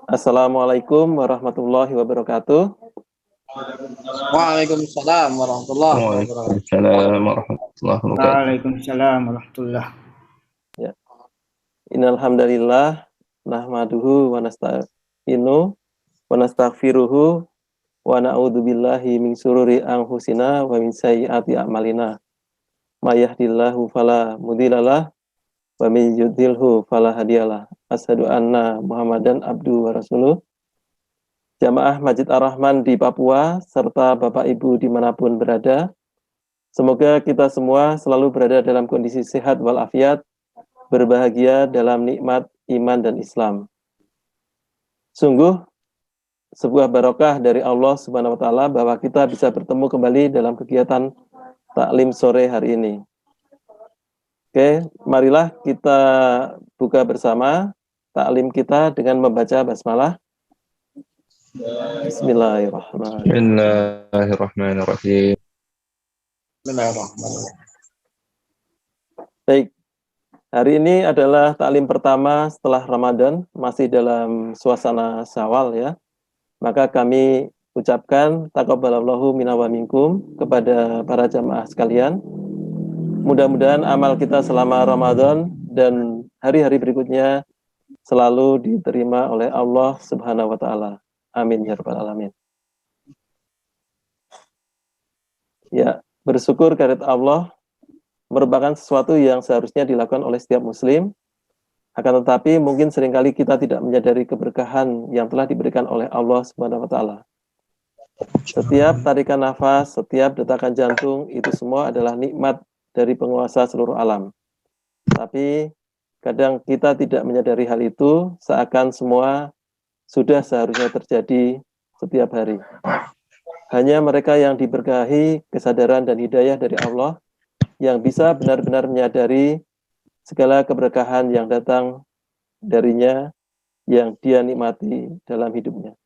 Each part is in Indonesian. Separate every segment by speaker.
Speaker 1: Assalamualaikum warahmatullahi wabarakatuh.
Speaker 2: Waalaikumsalam warahmatullahi wabarakatuh.
Speaker 3: Waalaikumsalam warahmatullahi wabarakatuh.
Speaker 2: Waalaikumsalam warahmatullahi.
Speaker 1: Ya. Innal hamdalillah nahmaduhu wa nasta'inu wa nastaghfiruhu wa na'udzu billahi min syururi anfusina wa min sayyiati a'malina. May yahdihillahu fala mudhillalah wa may yudhlilhu fala hadiyalah. Asyhadu anna Muhammadan abduhu wa rasuluh. Jamaah Masjid Ar-Rahman di Papua serta Bapak Ibu dimanapun berada, semoga kita semua selalu berada dalam kondisi sehat walafiat, berbahagia dalam nikmat iman dan Islam. Sungguh sebuah barokah dari Allah Subhanahu wa taala bahwa kita bisa bertemu kembali dalam kegiatan taklim sore hari ini. Oke, marilah kita buka bersama taklim kita dengan membaca basmalah. Bismillahirrahmanirrahim.
Speaker 3: Bismillahirrahmanirrahim.
Speaker 2: Bismillahirrahmanirrahim.
Speaker 1: Baik, hari ini adalah taklim pertama setelah Ramadan, masih dalam suasana Syawal ya. Maka kami ucapkan taqabbalallahu minna wa minkum kepada para jamaah sekalian. Mudah-mudahan amal kita selama Ramadan dan hari-hari berikutnya selalu diterima oleh Allah Subhanahu wa taala. Amin ya rabbal alamin. Ya, bersyukur kehadirat Allah merupakan sesuatu yang seharusnya dilakukan oleh setiap muslim. Akan tetapi mungkin seringkali kita tidak menyadari keberkahan yang telah diberikan oleh Allah Subhanahu wa taala. Setiap tarikan nafas, setiap detakan jantung itu semua adalah nikmat dari penguasa seluruh alam. Tapi kadang kita tidak menyadari hal itu, seakan semua sudah seharusnya terjadi setiap hari. Hanya mereka yang diberkahi kesadaran dan hidayah dari Allah yang bisa benar-benar menyadari segala keberkahan yang datang darinya yang dia nikmati dalam hidupnya.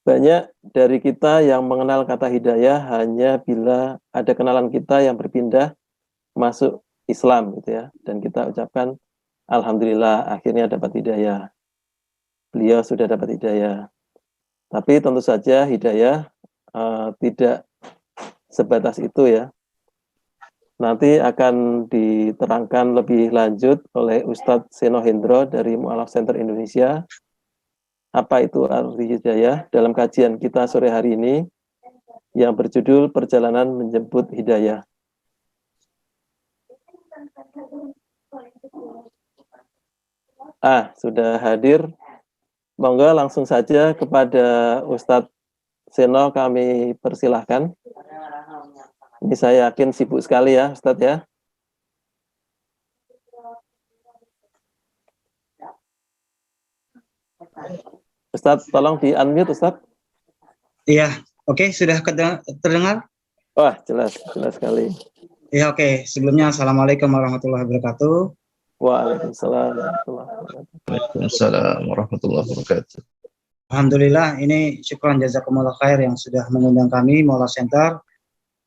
Speaker 1: Banyak dari kita yang mengenal kata hidayah hanya bila ada kenalan kita yang berpindah masuk Islam gitu ya, dan kita ucapkan alhamdulillah akhirnya dapat hidayah. Beliau sudah dapat hidayah. Tapi tentu saja hidayah tidak sebatas itu ya. Nanti akan diterangkan lebih lanjut oleh Ustadz Seno Hendro dari Mu'alaf Center Indonesia. Apa itu arti hidayah dalam kajian kita sore hari ini yang berjudul Perjalanan Menjemput Hidayah. Sudah hadir. Monggo langsung saja kepada Ustadz Seno kami persilahkan. Ini saya yakin sibuk sekali ya Ustadz ya. Ustadz tolong di unmute Ustadz.
Speaker 2: Iya, oke, sudah terdengar?
Speaker 1: Wah, jelas sekali.
Speaker 2: Ya, oke. Sebelumnya assalamualaikum warahmatullahi wabarakatuh.
Speaker 1: Waalaikumsalam
Speaker 3: warahmatullahi wabarakatuh.
Speaker 2: Alhamdulillah, ini syukran jazakumullah khair yang sudah mengundang kami Mu'alaf Center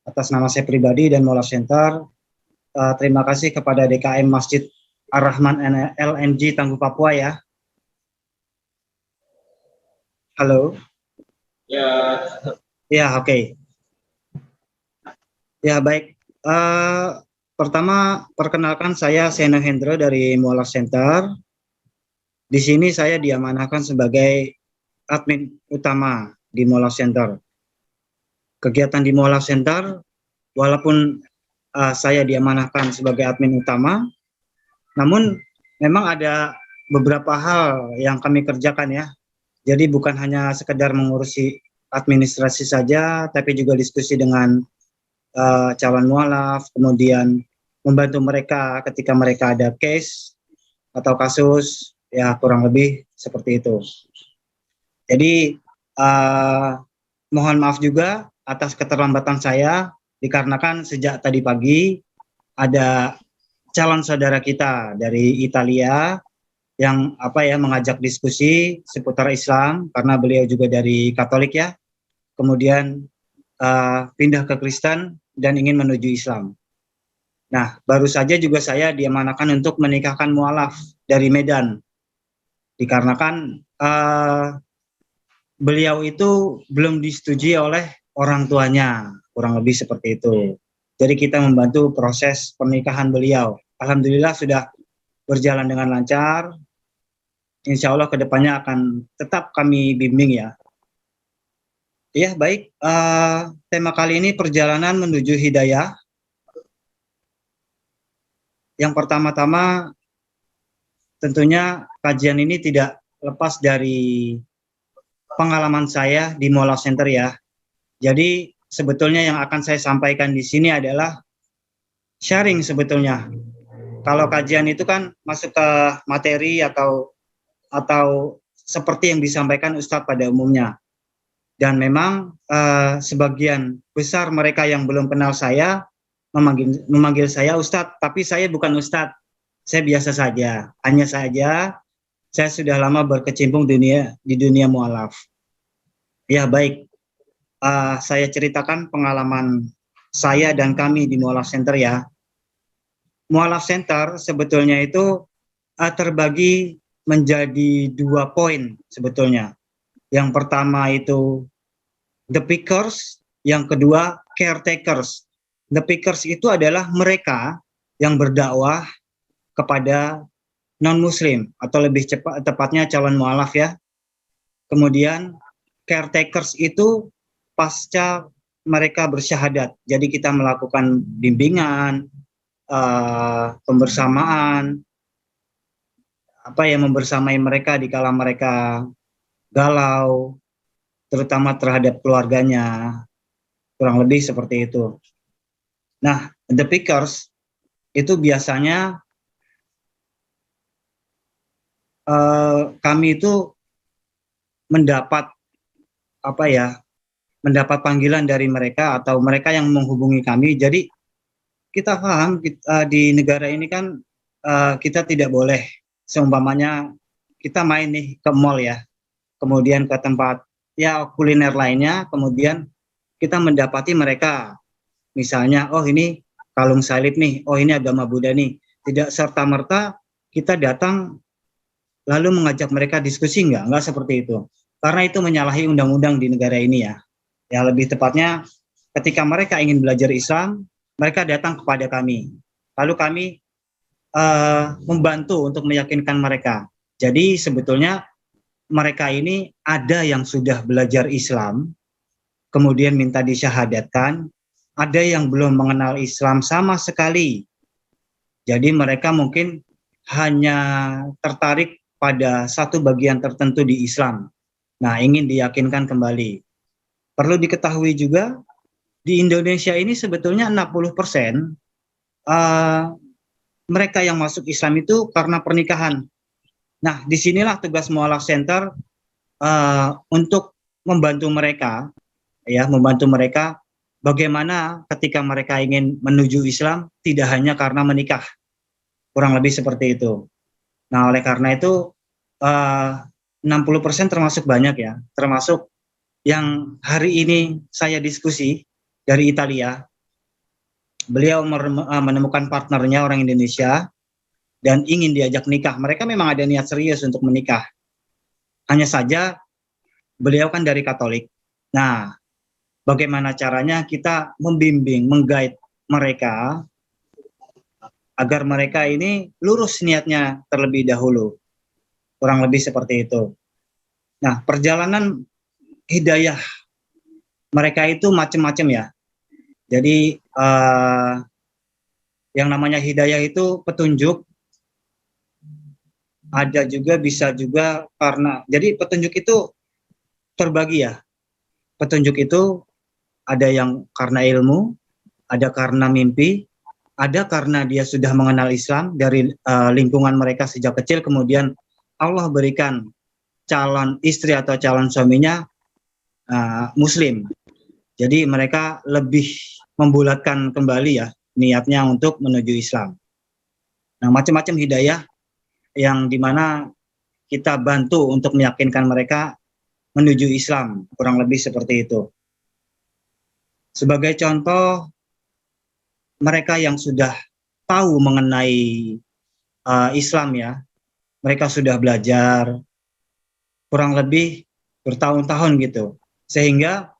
Speaker 2: atas nama saya pribadi dan Mu'alaf Center. Terima kasih kepada DKM Masjid Ar-Rahman LMG Tangguh Papua ya. Halo.
Speaker 3: Ya.
Speaker 2: Ya, oke. Ya, baik. Pertama, perkenalkan saya Seno Hendro dari Mu'alaf Center. Di sini saya diamanahkan sebagai admin utama di Mu'alaf Center. Kegiatan di Mu'alaf Center, walaupun saya diamanahkan sebagai admin utama, namun memang ada beberapa hal yang kami kerjakan ya. Jadi bukan hanya sekedar mengurusi administrasi saja, tapi juga diskusi dengan calon mualaf, kemudian membantu mereka ketika mereka ada case atau kasus, ya kurang lebih seperti itu. Jadi mohon maaf juga atas keterlambatan saya, dikarenakan sejak tadi pagi ada calon saudara kita dari Italia yang mengajak diskusi seputar Islam, karena beliau juga dari Katolik ya, kemudian pindah ke Kristen dan ingin menuju Islam. Nah, baru saja juga saya diamanakan untuk menikahkan mualaf dari Medan, dikarenakan beliau itu belum disetujui oleh orang tuanya, kurang lebih seperti itu. Jadi kita membantu proses pernikahan beliau. Alhamdulillah sudah berjalan dengan lancar. Insya Allah kedepannya akan tetap kami bimbing ya. Ya baik, tema kali ini perjalanan menuju hidayah. Yang pertama-tama tentunya kajian ini tidak lepas dari pengalaman saya di Mualaf Center ya. Jadi sebetulnya yang akan saya sampaikan di sini adalah sharing sebetulnya. Kalau kajian itu kan masuk ke materi atau seperti yang disampaikan Ustadz pada umumnya. Dan memang sebagian besar mereka yang belum kenal saya memanggil saya Ustadz, tapi saya bukan Ustadz. Saya biasa saja. Hanya saja saya sudah lama berkecimpung di dunia mualaf. Ya baik, saya ceritakan pengalaman saya dan kami di Mualaf Center ya. Mualaf Center sebetulnya itu terbagi menjadi 2 poin sebetulnya. Yang pertama itu the pickers, yang kedua caretakers. The pickers itu adalah mereka yang berdakwah kepada non-muslim atau lebih tepatnya calon mualaf ya. Kemudian caretakers itu pasca mereka bersyahadat. Jadi kita melakukan bimbingan, pembersamaan, membersamai mereka di kala mereka galau, terutama terhadap keluarganya, kurang lebih seperti itu. Nah, the pickers itu biasanya kami itu mendapat panggilan dari mereka atau mereka yang menghubungi kami. Jadi kita paham di negara ini kan kita tidak boleh seumpamanya kita main nih ke mall ya, kemudian ke tempat ya kuliner lainnya, kemudian kita mendapati mereka misalnya, oh ini kalung salib nih, oh ini agama Buddha nih. Tidak serta-merta kita datang lalu mengajak mereka diskusi, enggak seperti itu. Karena itu menyalahi undang-undang di negara ini ya. Ya lebih tepatnya ketika mereka ingin belajar Islam, mereka datang kepada kami. Lalu kami membantu untuk meyakinkan mereka. Jadi sebetulnya mereka ini ada yang sudah belajar Islam, kemudian minta disyahadatkan, ada yang belum mengenal Islam sama sekali. Jadi mereka mungkin hanya tertarik pada satu bagian tertentu di Islam. Nah, ingin diyakinkan kembali. Perlu diketahui juga, di Indonesia ini sebetulnya 60% mereka yang masuk Islam itu karena pernikahan. Nah, disinilah tugas Mualaf Center untuk membantu mereka bagaimana ketika mereka ingin menuju Islam tidak hanya karena menikah, kurang lebih seperti itu. Nah, oleh karena itu 60% termasuk banyak ya, termasuk yang hari ini saya diskusi dari Italia. Beliau menemukan partnernya orang Indonesia dan ingin diajak nikah. Mereka memang ada niat serius untuk menikah. Hanya saja beliau kan dari Katolik. Nah, bagaimana caranya kita membimbing, mengguide mereka agar mereka ini lurus niatnya terlebih dahulu. Kurang lebih seperti itu. Nah, perjalanan hidayah mereka itu macam-macam ya. Jadi yang namanya hidayah itu petunjuk, ada juga bisa juga karena, jadi petunjuk itu terbagi ya. Petunjuk itu ada yang karena ilmu, ada karena mimpi, ada karena dia sudah mengenal Islam dari lingkungan mereka sejak kecil, kemudian Allah berikan calon istri atau calon suaminya Muslim. Jadi mereka lebih membulatkan kembali ya niatnya untuk menuju Islam. Nah, macam-macam hidayah yang dimana kita bantu untuk meyakinkan mereka menuju Islam, kurang lebih seperti itu. Sebagai contoh, mereka yang sudah tahu mengenai Islam ya. Mereka sudah belajar kurang lebih bertahun-tahun gitu. Sehingga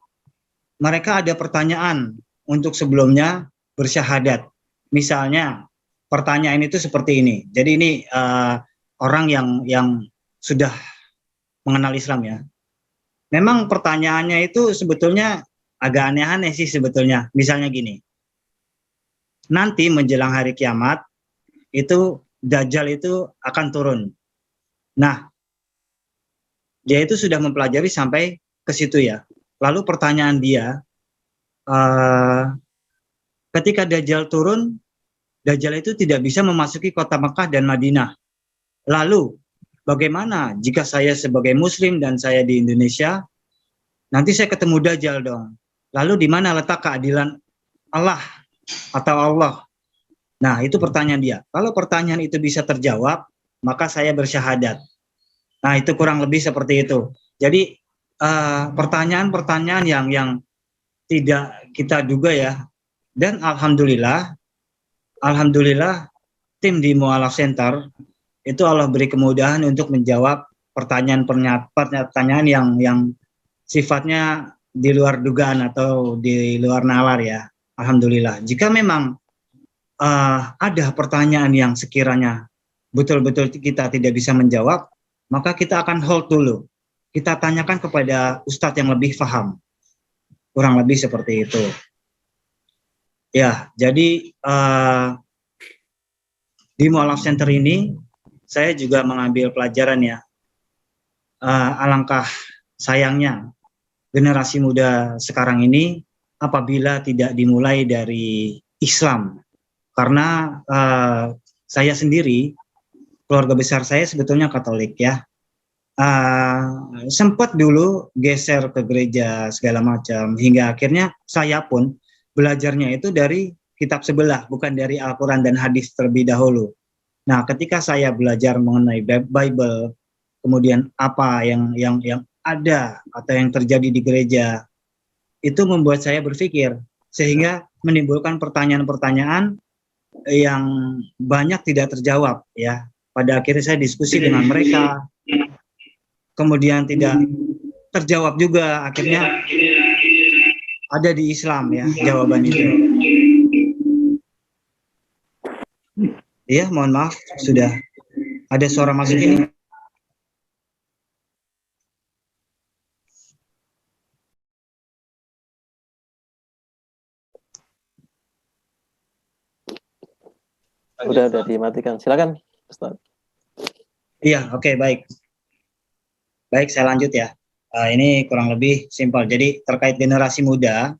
Speaker 2: mereka ada pertanyaan untuk sebelumnya bersyahadat. Misalnya pertanyaan itu seperti ini. Jadi ini orang yang sudah mengenal Islam ya. Memang pertanyaannya itu sebetulnya agak aneh-aneh sih sebetulnya. Misalnya gini. Nanti menjelang hari kiamat itu Dajjal itu akan turun. Nah, dia itu sudah mempelajari sampai ke situ ya. Lalu pertanyaan dia, ketika Dajjal turun, Dajjal itu tidak bisa memasuki kota Mekah dan Madinah. Lalu, bagaimana jika saya sebagai Muslim dan saya di Indonesia, nanti saya ketemu Dajjal dong. Lalu di mana letak keadilan Allah atau Allah? Nah, itu pertanyaan dia. Kalau pertanyaan itu bisa terjawab, maka saya bersyahadat. Nah, itu kurang lebih seperti itu. Jadi, pertanyaan-pertanyaan yang tidak kita duga ya. Dan alhamdulillah tim di Mualaf Center itu Allah beri kemudahan untuk menjawab pertanyaan-pertanyaan yang sifatnya di luar dugaan atau di luar nalar ya. Alhamdulillah. Jika memang ada pertanyaan yang sekiranya betul-betul kita tidak bisa menjawab, maka kita akan hold dulu. Kita tanyakan kepada ustadz yang lebih paham. Kurang lebih seperti itu. Ya, jadi di Mualaf Center ini saya juga mengambil pelajaran ya. Alangkah sayangnya generasi muda sekarang ini apabila tidak dimulai dari Islam. Karena saya sendiri, keluarga besar saya sebetulnya Katolik ya. Sempat dulu geser ke gereja segala macam, hingga akhirnya saya pun belajarnya itu dari kitab sebelah, bukan dari Al-Quran dan hadis terlebih dahulu. Nah, ketika saya belajar mengenai Bible, kemudian apa yang ada atau yang terjadi di gereja, itu membuat saya berpikir, sehingga menimbulkan pertanyaan-pertanyaan yang banyak tidak terjawab ya. Pada akhirnya saya diskusi dengan mereka, kemudian tidak terjawab juga, akhirnya ada di Islam ya jawaban itu. Iya, mohon maaf, sudah ada suara masuk ini.
Speaker 1: Udah dimatikan. Silakan, Ustaz.
Speaker 2: Iya, oke, baik. Baik, saya lanjut ya. Ini kurang lebih simpel. Jadi terkait generasi muda,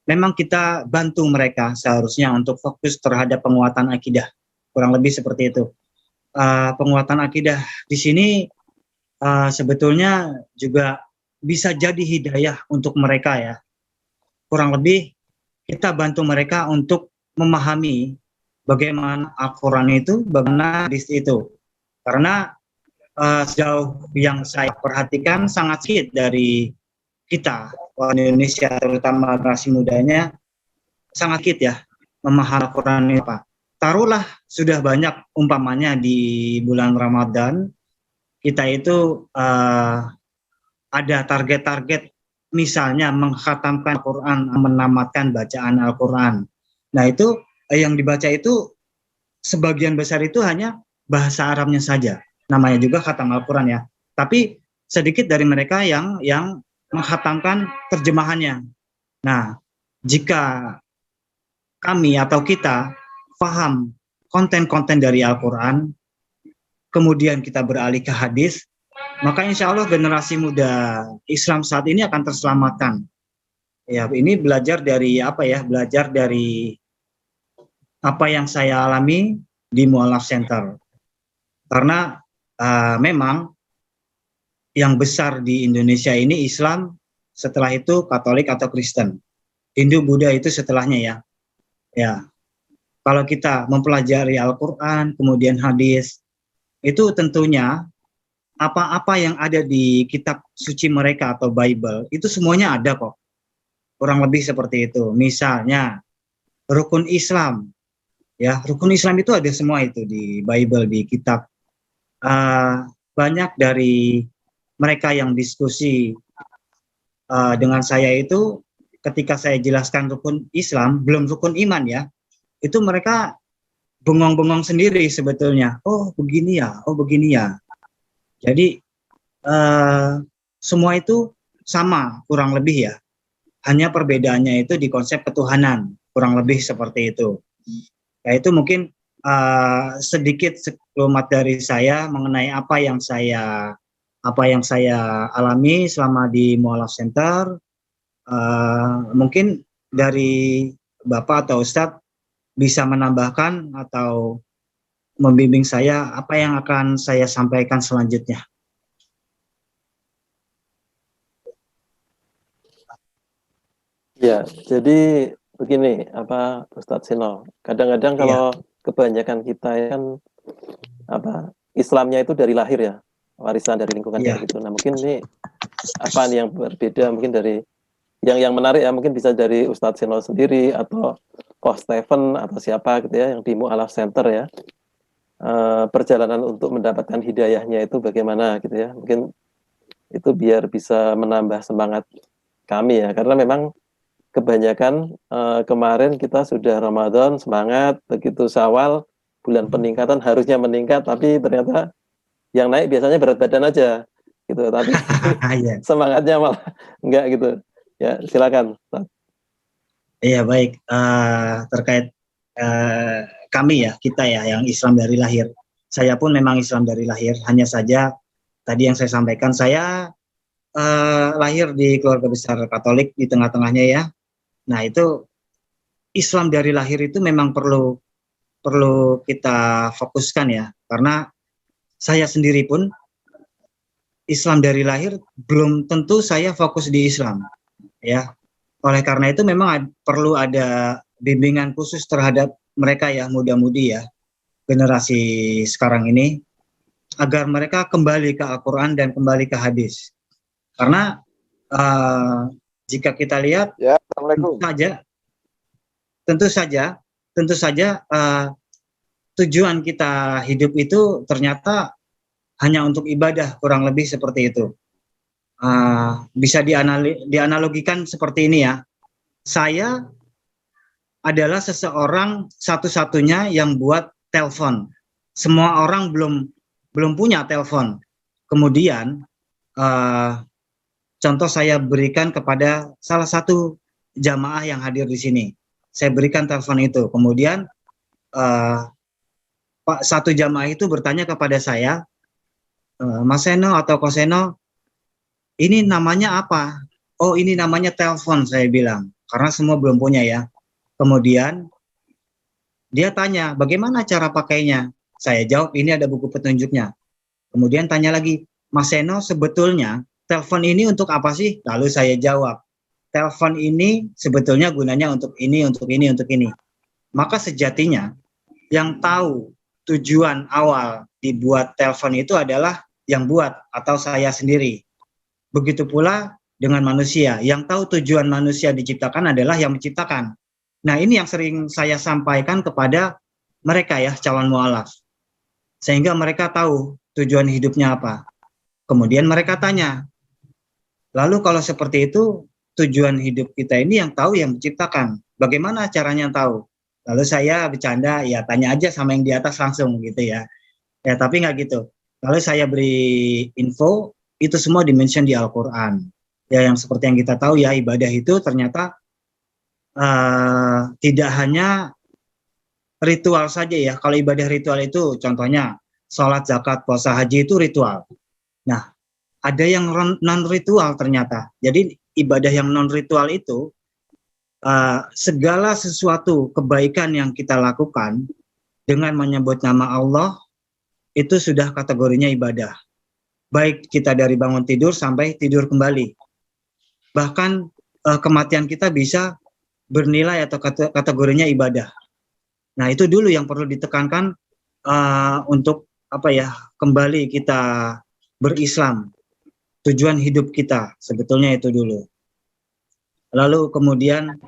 Speaker 2: memang kita bantu mereka seharusnya untuk fokus terhadap penguatan akidah. Kurang lebih seperti itu. Penguatan akidah di sini sebetulnya juga bisa jadi hidayah untuk mereka ya. Kurang lebih kita bantu mereka untuk memahami bagaimana Al-Quran itu, bagaimana hadis itu. Karena sejauh yang saya perhatikan sangat sedikit dari kita, orang Indonesia, terutama generasi mudanya, sangat sedikit ya memahami Al-Quran ini apa. Taruhlah sudah banyak umpamanya di bulan Ramadan, kita itu ada target-target, misalnya mengkhatamkan Al-Quran, menamatkan bacaan Al-Quran. Nah itu yang dibaca itu sebagian besar itu hanya bahasa Arabnya saja. Namanya juga khatam Al-Quran ya. Tapi sedikit dari mereka yang mengkhatamkan terjemahannya. Nah, jika kami atau kita paham konten-konten dari Al-Quran, kemudian kita beralih ke hadis, maka insya Allah generasi muda Islam saat ini akan terselamatkan. Ya, ini belajar dari apa ya? Belajar dari apa yang saya alami di Mualaf Center. Karena memang yang besar di Indonesia ini Islam, setelah itu Katolik atau Kristen. Hindu, Buddha itu setelahnya ya. Ya. Kalau kita mempelajari Al-Quran, kemudian hadis, itu tentunya apa-apa yang ada di kitab suci mereka atau Bible, itu semuanya ada kok. Kurang lebih seperti itu. Misalnya, rukun Islam. Ya, rukun Islam itu ada semua itu di Bible, di kitab. Banyak dari mereka yang diskusi dengan saya itu ketika saya jelaskan rukun Islam, belum rukun iman ya, itu mereka bengong-bengong sendiri sebetulnya. Oh begini ya, oh begini ya. Jadi semua itu sama kurang lebih ya. Hanya perbedaannya itu di konsep ketuhanan, kurang lebih seperti itu. Ya itu mungkin sedikit seklumat dari saya mengenai apa yang saya alami selama di Mualaf Center. Mungkin dari Bapak atau Ustadz bisa menambahkan atau membimbing saya apa yang akan saya sampaikan selanjutnya.
Speaker 1: Ya, jadi begini, Ustadz Sino. Kadang-kadang kalau kebanyakan kita kan Islamnya itu dari lahir ya, warisan dari lingkungan kayak gitu. Nah, mungkin ini apa nih yang berbeda mungkin dari yang menarik ya, mungkin bisa dari Ustadz Sino sendiri atau Coach Stephen atau siapa gitu ya yang di Mualaf Center ya. Perjalanan untuk mendapatkan hidayahnya itu bagaimana gitu ya. Mungkin itu biar bisa menambah semangat kami ya, karena memang kebanyakan kemarin kita sudah Ramadan semangat, begitu Syawal bulan peningkatan harusnya meningkat, tapi ternyata yang naik biasanya berat badan aja gitu, tapi semangatnya malah enggak gitu ya. Silakan.
Speaker 2: Iya baik, terkait kami ya, kita ya yang Islam dari lahir. Saya pun memang Islam dari lahir, hanya saja tadi yang saya sampaikan, saya lahir di keluarga besar Katolik di tengah-tengahnya ya. Nah itu Islam dari lahir itu memang perlu kita fokuskan ya, karena saya sendiri pun Islam dari lahir belum tentu saya fokus di Islam ya. Oleh karena itu memang perlu ada bimbingan khusus terhadap mereka ya, muda-mudi ya, generasi sekarang ini, agar mereka kembali ke Al-Quran dan kembali ke hadis. Karena jika kita lihat
Speaker 4: ya,
Speaker 2: tentu saja tujuan kita hidup itu ternyata hanya untuk ibadah, kurang lebih seperti itu. Bisa dianalogikan seperti ini ya. Saya adalah seseorang satu-satunya yang buat telepon. Semua orang belum punya telepon. Kemudian contoh saya berikan kepada salah satu jamaah yang hadir di sini. Saya berikan telepon itu. Kemudian satu jamaah itu bertanya kepada saya, Mas Seno atau Ko Seno, ini namanya apa? Oh, ini namanya telepon, saya bilang. Karena semua belum punya ya. Kemudian dia tanya, bagaimana cara pakainya? Saya jawab, ini ada buku petunjuknya. Kemudian tanya lagi, Mas Seno sebetulnya telepon ini untuk apa sih? Lalu saya jawab, telepon ini sebetulnya gunanya untuk ini, untuk ini, untuk ini. Maka sejatinya yang tahu tujuan awal dibuat telepon itu adalah yang buat atau saya sendiri. Begitu pula dengan manusia, yang tahu tujuan manusia diciptakan adalah yang menciptakan. Nah ini yang sering saya sampaikan kepada mereka ya, calon mualaf. Sehingga mereka tahu tujuan hidupnya apa. Kemudian mereka tanya, lalu kalau seperti itu, tujuan hidup kita ini yang tahu yang menciptakan. Bagaimana caranya tahu? Lalu saya bercanda, ya tanya aja sama yang di atas langsung gitu ya. Ya tapi nggak gitu. Lalu saya beri info, itu semua dimention di Al-Quran. Ya yang seperti yang kita tahu ya, ibadah itu ternyata tidak hanya ritual saja ya. Kalau ibadah ritual itu contohnya sholat, zakat, puasa, haji itu ritual. Nah, ada yang non-ritual ternyata. Jadi ibadah yang non-ritual itu segala sesuatu kebaikan yang kita lakukan dengan menyebut nama Allah itu sudah kategorinya ibadah. Baik kita dari bangun tidur sampai tidur kembali. Bahkan kematian kita bisa bernilai atau kategorinya ibadah. Nah itu dulu yang perlu ditekankan untuk kembali kita berislam. Tujuan hidup kita sebetulnya itu dulu. Lalu kemudian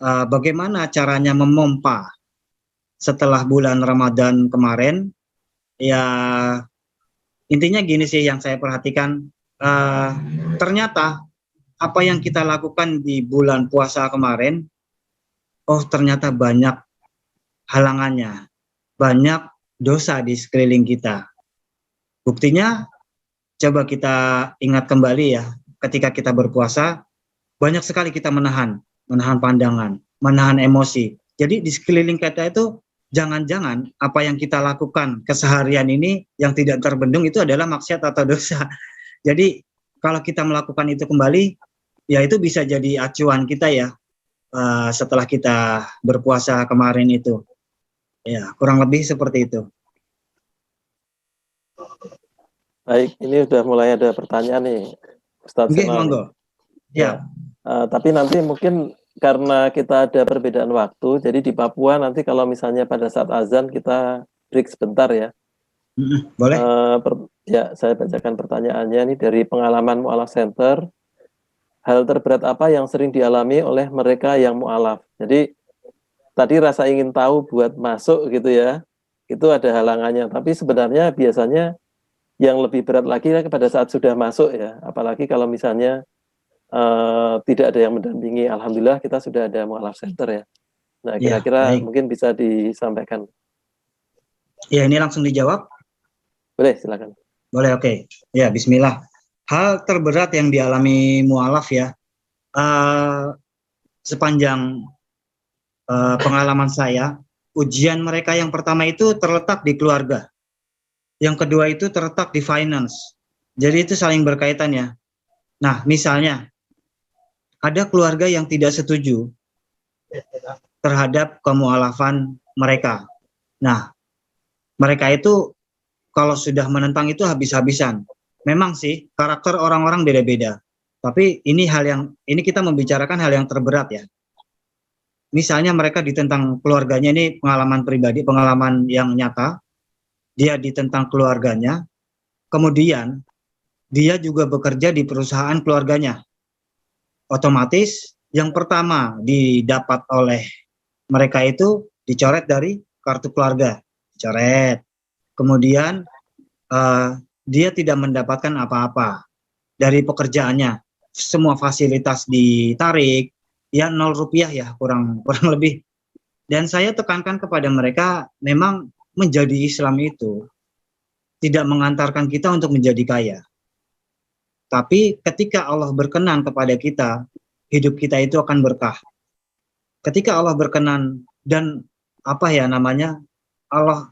Speaker 2: bagaimana caranya memompa setelah bulan Ramadan kemarin. Ya, intinya gini sih yang saya perhatikan, ternyata apa yang kita lakukan di bulan puasa kemarin, oh ternyata banyak halangannya, banyak dosa di sekeliling kita. Buktinya, coba kita ingat kembali ya, ketika kita berpuasa, banyak sekali kita menahan pandangan, menahan emosi. Jadi di sekeliling kita itu, jangan-jangan apa yang kita lakukan keseharian ini yang tidak terbendung itu adalah maksiat atau dosa. Jadi kalau kita melakukan itu kembali, ya itu bisa jadi acuan kita ya, setelah kita berpuasa kemarin itu. Ya, kurang lebih seperti itu.
Speaker 1: Baik, ini udah mulai ada pertanyaan nih, Ustadz
Speaker 2: Oke,
Speaker 1: Senal.
Speaker 2: monggo. Ya.
Speaker 1: Tapi nanti mungkin karena kita ada perbedaan waktu, jadi di Papua nanti kalau misalnya pada saat azan kita break sebentar ya.
Speaker 2: Boleh.
Speaker 1: Ya, saya bacakan pertanyaannya ini dari pengalaman Mu'alaf Center. Hal terberat apa yang sering dialami oleh mereka yang mu'alaf? Jadi tadi rasa ingin tahu buat masuk gitu ya, itu ada halangannya. Tapi sebenarnya biasanya yang lebih berat lagi pada saat sudah masuk ya, apalagi kalau misalnya tidak ada yang mendampingi. Alhamdulillah kita sudah ada Mu'alaf Center ya. Nah, kira-kira mungkin bisa disampaikan.
Speaker 2: Ya, ini langsung dijawab.
Speaker 1: Boleh, silakan.
Speaker 2: Boleh, oke. Ya, bismillah. Hal terberat yang dialami mu'alaf ya, sepanjang pengalaman saya, ujian mereka yang pertama itu terletak di keluarga. Yang kedua itu terletak di finance. Jadi itu saling berkaitan ya. Nah, misalnya ada keluarga yang tidak setuju terhadap kemu'alafan mereka. Nah, mereka itu kalau sudah menentang itu habis-habisan. Memang sih karakter orang-orang beda-beda. Tapi ini kita membicarakan hal yang terberat ya. Misalnya mereka ditentang keluarganya, ini pengalaman pribadi, pengalaman yang nyata. Dia ditentang keluarganya, kemudian dia juga bekerja di perusahaan keluarganya. Otomatis yang pertama didapat oleh mereka itu dicoret dari kartu keluarga, dicoret. Kemudian dia tidak mendapatkan apa-apa dari pekerjaannya, semua fasilitas ditarik, ya 0 rupiah ya, kurang lebih. Dan saya tekankan kepada mereka, memang menjadi Islam itu tidak mengantarkan kita untuk menjadi kaya. Tapi ketika Allah berkenan kepada kita, hidup kita itu akan berkah. Ketika Allah berkenan dan Allah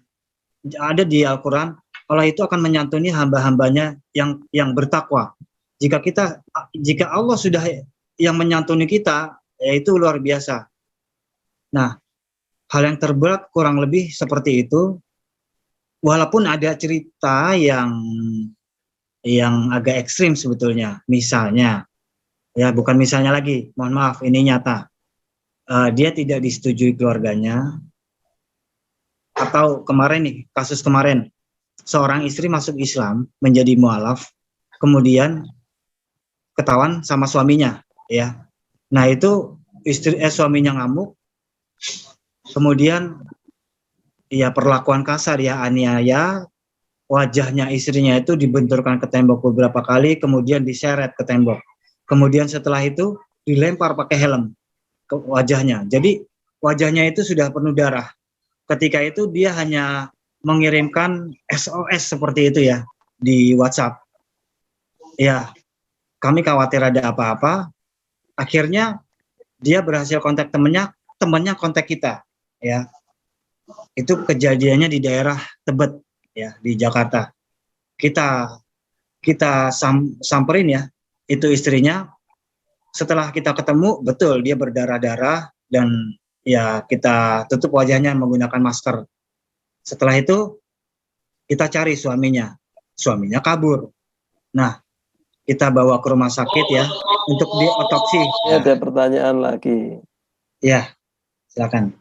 Speaker 2: ada di Al-Quran, Allah itu akan menyantuni hamba-hambanya yang bertakwa. Jika Allah sudah yang menyantuni kita, yaitu luar biasa. Nah, hal yang terberat kurang lebih seperti itu. Walaupun ada cerita yang agak ekstrim sebetulnya. Misalnya, ya bukan misalnya lagi, mohon maaf, ini nyata. Dia tidak disetujui keluarganya. Atau kemarin nih, kasus kemarin, seorang istri masuk Islam menjadi mu'alaf, kemudian ketahuan sama suaminya, ya. Nah itu suaminya ngamuk, kemudian ya perlakuan kasar ya, aniaya, wajahnya istrinya itu dibenturkan ke tembok beberapa kali, kemudian diseret ke tembok, kemudian setelah itu dilempar pakai helm ke wajahnya. Jadi wajahnya itu sudah penuh darah. Ketika itu dia hanya mengirimkan SOS seperti itu ya di WhatsApp. Ya, kami khawatir ada apa-apa. Akhirnya dia berhasil kontak temannya kontak kita, ya. Itu kejadiannya di daerah Tebet, ya, di Jakarta. Kita samperin ya, itu istrinya. Setelah kita ketemu, betul dia berdarah-darah dan ya kita tutup wajahnya menggunakan masker. Setelah itu kita cari suaminya kabur. Nah, kita bawa ke rumah sakit ya untuk diotopsi.
Speaker 1: Ya. Ada pertanyaan lagi.
Speaker 2: Ya, silakan.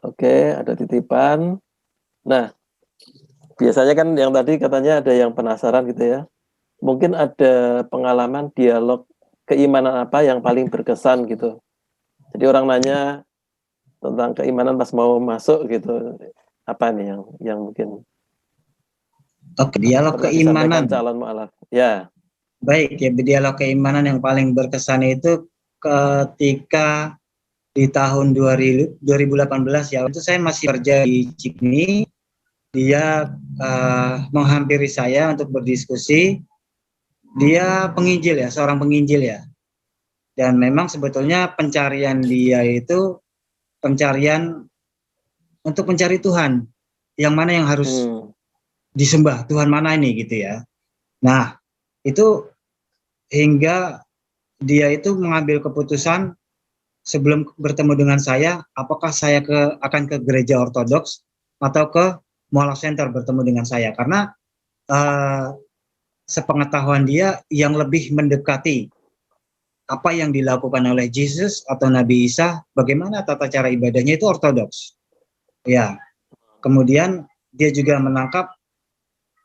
Speaker 1: Oke, ada titipan. Nah, biasanya kan yang tadi katanya ada yang penasaran gitu ya. Mungkin ada pengalaman dialog keimanan apa yang paling berkesan gitu. Jadi orang nanya tentang keimanan pas mau masuk gitu. Apa nih yang mungkin
Speaker 2: Oke, dialog
Speaker 1: pernah disampaikan
Speaker 2: keimanan.
Speaker 1: calon mu'alaf? Ya.
Speaker 2: Baik, ya dialog keimanan yang paling berkesan itu ketika di tahun 2018 ya, itu saya masih kerja di Cikni. Dia menghampiri saya untuk berdiskusi. Dia penginjil ya, seorang penginjil ya. Dan memang sebetulnya pencarian dia itu pencarian untuk mencari Tuhan. Yang mana yang harus disembah, Tuhan mana ini gitu ya. Nah, itu hingga dia itu mengambil keputusan sebelum bertemu dengan saya, apakah saya akan ke gereja ortodoks atau ke Mualaf Center bertemu dengan saya. Karena sepengetahuan dia yang lebih mendekati apa yang dilakukan oleh Yesus atau Nabi Isa, bagaimana tata cara ibadahnya itu ortodoks. Ya, kemudian dia juga menangkap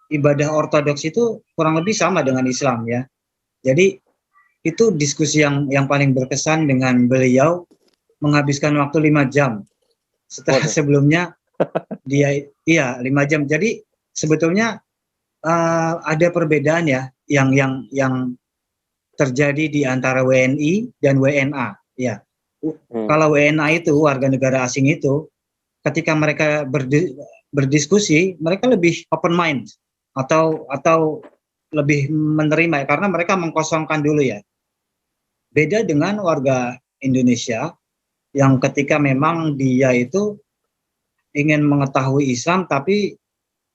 Speaker 2: ibadah ortodoks itu kurang lebih sama dengan Islam ya. Jadi itu diskusi yang paling berkesan dengan beliau, menghabiskan waktu 5 jam. Setelah sebelumnya dia 5 jam. Jadi sebetulnya ada perbedaan ya yang terjadi di antara WNI dan WNA ya. Kalau WNA itu warga negara asing itu ketika mereka berdiskusi, mereka lebih open mind atau lebih menerima karena mereka mengkosongkan dulu ya. Beda dengan warga Indonesia yang ketika memang dia itu ingin mengetahui Islam tapi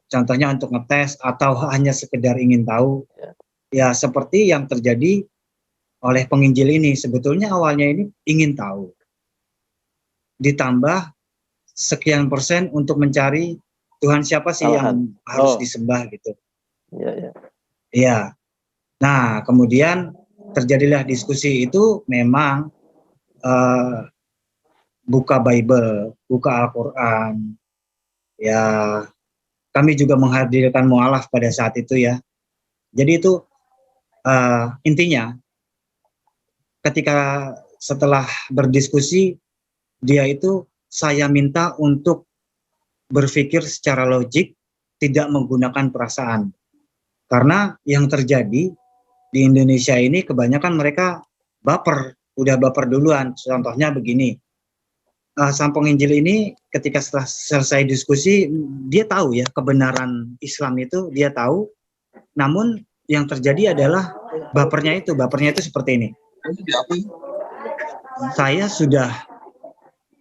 Speaker 2: contohnya untuk ngetes atau hanya sekedar ingin tahu, ya seperti yang terjadi oleh penginjil ini. Sebetulnya awalnya ini ingin tahu, ditambah sekian persen untuk mencari Tuhan siapa sih yang harus disembah gitu. Ya. Nah, kemudian terjadilah diskusi itu memang buka Bible, buka Al-Quran. Ya, kami juga menghadirkan mualaf pada saat itu ya. Jadi itu intinya ketika setelah berdiskusi dia itu saya minta untuk berpikir secara logik, tidak menggunakan perasaan. Karena yang terjadi di Indonesia ini kebanyakan mereka baper, udah baper duluan. Contohnya begini, sang penginjil ini ketika setelah selesai diskusi, dia tahu ya kebenaran Islam itu, dia tahu. Namun yang terjadi adalah bapernya itu seperti ini. Saya sudah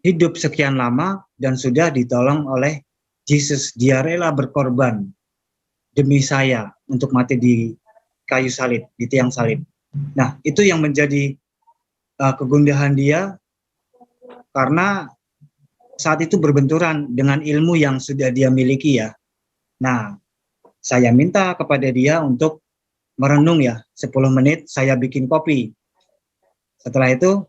Speaker 2: hidup sekian lama dan sudah ditolong oleh Yesus. Dia rela berkorban demi saya untuk mati di kayu salib, di tiang salib. Nah, itu yang menjadi kegundahan dia karena saat itu berbenturan dengan ilmu yang sudah dia miliki ya. Nah, saya minta kepada dia untuk merenung ya, 10 menit saya bikin kopi. Setelah itu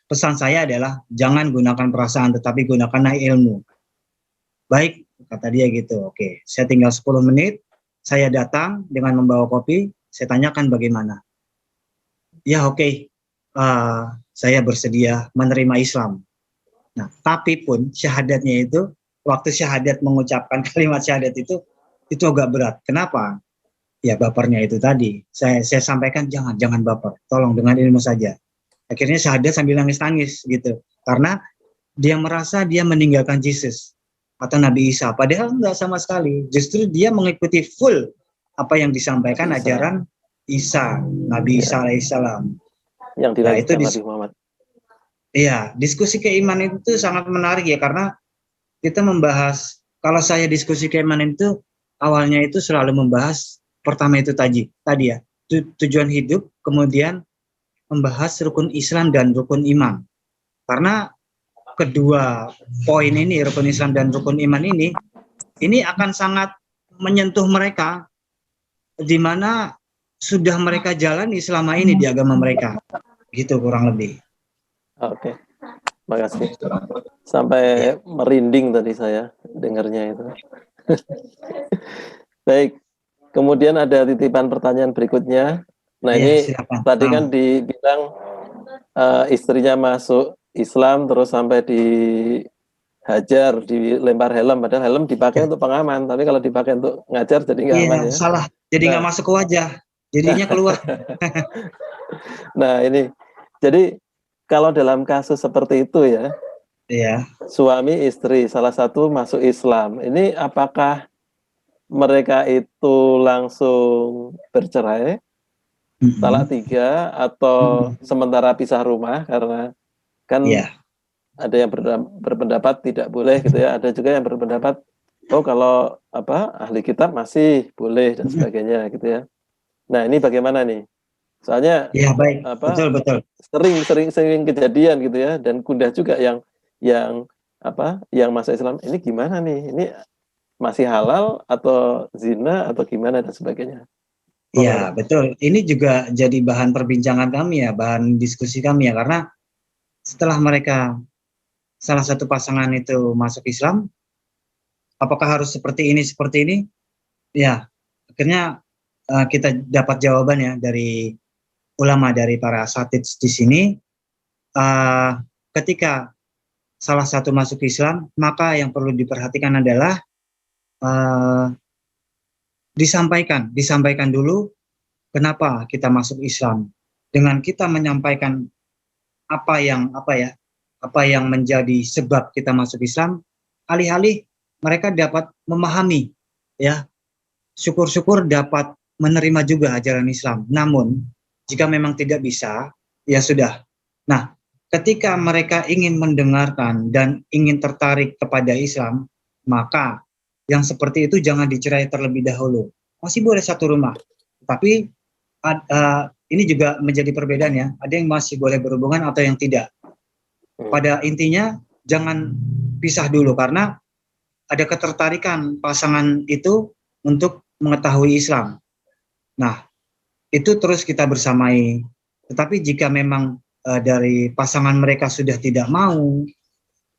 Speaker 2: pesan saya adalah jangan gunakan perasaan tetapi gunakanlah ilmu. Baik, kata dia gitu. Oke, saya tinggal 10 menit, saya datang dengan membawa kopi, saya tanyakan bagaimana. Ya oke, saya bersedia menerima Islam. Nah, tapi pun syahadatnya itu, waktu syahadat mengucapkan kalimat syahadat itu agak berat. Kenapa? Ya bapernya itu tadi. Saya sampaikan jangan baper, tolong dengan ilmu saja. Akhirnya syahadat sambil nangis-nangis gitu. Karena dia merasa dia meninggalkan Yesus atau Nabi Isa. Padahal enggak sama sekali. Justru dia mengikuti full apa yang disampaikan ajaran Isa, Nabi Isa alaihissalam.
Speaker 1: Yang dilanjutkan Nabi Muhammad.
Speaker 2: Iya, diskusi keimanan itu sangat menarik ya karena kita membahas, kalau saya diskusi keimanan itu awalnya itu selalu membahas pertama itu tadi ya, tujuan hidup, kemudian membahas rukun Islam dan rukun iman. Karena kedua poin ini, rukun Islam dan rukun iman ini akan sangat menyentuh mereka di mana sudah mereka jalani selama ini di agama mereka. Gitu kurang lebih.
Speaker 1: Oke. Makasih. Sampai merinding tadi saya dengarnya itu. Baik. Kemudian ada titipan pertanyaan berikutnya. Nah, ini silakan. Tadi kan dibilang istrinya masuk Islam terus sampai dihajar, dilempar helm, padahal helm dipakai untuk pengaman, tapi kalau dipakai untuk ngajar jadi nggak aman
Speaker 2: Iya,
Speaker 1: ya.
Speaker 2: salah. Jadi
Speaker 1: Nah,
Speaker 2: nggak masuk ke wajah. Jadinya keluar.
Speaker 1: nah ini, jadi kalau dalam kasus seperti itu ya,
Speaker 2: Iya.
Speaker 1: suami istri salah satu masuk Islam, ini apakah mereka itu langsung bercerai, talak
Speaker 2: Mm-mm.
Speaker 1: 3, atau
Speaker 2: Mm-mm.
Speaker 1: sementara pisah rumah, karena kan
Speaker 2: Iya.
Speaker 1: ada yang berpendapat tidak boleh gitu ya, ada juga yang berpendapat oh kalau apa ahli kitab masih boleh dan
Speaker 2: Mm-mm.
Speaker 1: sebagainya gitu ya. Nah ini bagaimana nih? Soalnya
Speaker 2: Iya, baik.
Speaker 1: apa
Speaker 2: Betul, betul.
Speaker 1: sering kejadian gitu ya, dan kuda juga yang apa yang masuk Islam ini gimana nih? Ini masih halal atau zina atau gimana dan sebagainya. Monggo,
Speaker 2: Iya,
Speaker 1: Pak.
Speaker 2: betul. Ini juga jadi bahan perbincangan kami ya, bahan diskusi kami ya, karena setelah mereka salah satu pasangan itu masuk Islam, apakah harus seperti ini? Ya, akhirnya kita dapat jawaban ya dari ulama, dari para asatidz di sini. Uh, Ketika salah satu masuk Islam, maka yang perlu diperhatikan adalah uh, disampaikan dulu kenapa kita masuk Islam. Dengan kita menyampaikan apa yang menjadi sebab kita masuk Islam, alih-alih mereka dapat memahami, ya, syukur-syukur dapat menerima juga ajaran Islam. Namun jika memang tidak bisa, ya sudah. Nah, ketika mereka ingin mendengarkan dan ingin tertarik kepada Islam, maka yang seperti itu jangan dicerai terlebih dahulu. Masih boleh satu rumah, tapi ini juga menjadi perbedaan ya. Ada yang masih boleh berhubungan atau yang tidak. Pada intinya jangan pisah dulu karena ada ketertarikan pasangan itu untuk mengetahui Islam. Nah, itu terus kita bersamai. Tetapi jika memang dari pasangan mereka sudah tidak mau,